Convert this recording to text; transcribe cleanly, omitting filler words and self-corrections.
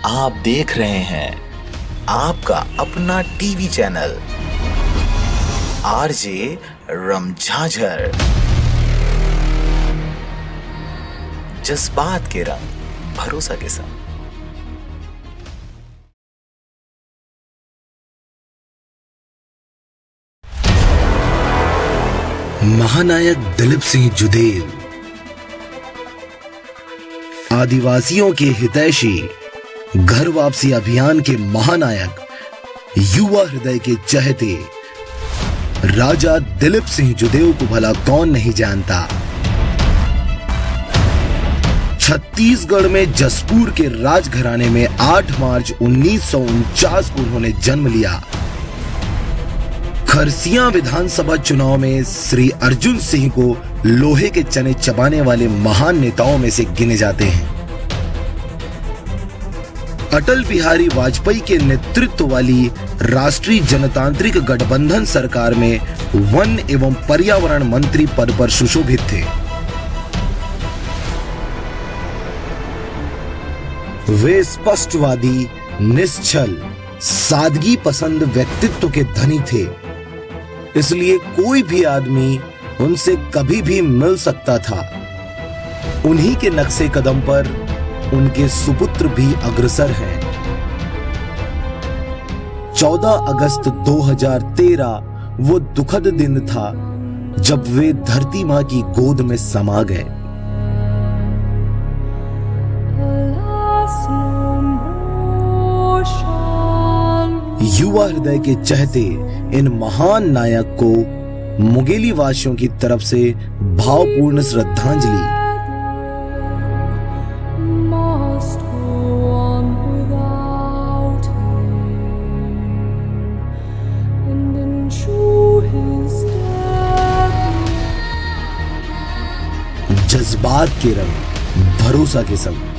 आप देख रहे हैं आपका अपना टीवी चैनल आरजे रमझाझर। जज्बात के रंग, भरोसा के संग। महानायक दिलीप सिंह जुदेल आदिवासियों के हितैषी, घर वापसी अभियान के महानायक, युवा हृदय के चहेते राजा दिलीप सिंह जुदेव को भला कौन नहीं जानता। छत्तीसगढ़ में जसपुर के राजघराने में 8 मार्च 1949 को उन्होंने जन्म लिया। खरसिया विधानसभा चुनाव में श्री अर्जुन सिंह को लोहे के चने चबाने वाले महान नेताओं में से गिने जाते हैं। अटल बिहारी वाजपेयी के नेतृत्व वाली राष्ट्रीय जनतांत्रिक गठबंधन सरकार में वन एवं पर्यावरण मंत्री पद पर सुशोभित थे। वे स्पष्टवादी, निश्चल, सादगी पसंद व्यक्तित्व के धनी थे, इसलिए कोई भी आदमी उनसे कभी भी मिल सकता था। उन्हीं के नक्शे कदम पर उनके सुपुत्र भी अग्रसर हैं। 14 अगस्त 2013 वो दुखद दिन था जब वे धरती मां की गोद में समा गए। युवा हृदय के चहते इन महान नायक को मुंगेली वासियों की तरफ से भावपूर्ण श्रद्धांजलि। जज्बात के रंग, भरोसा के संग।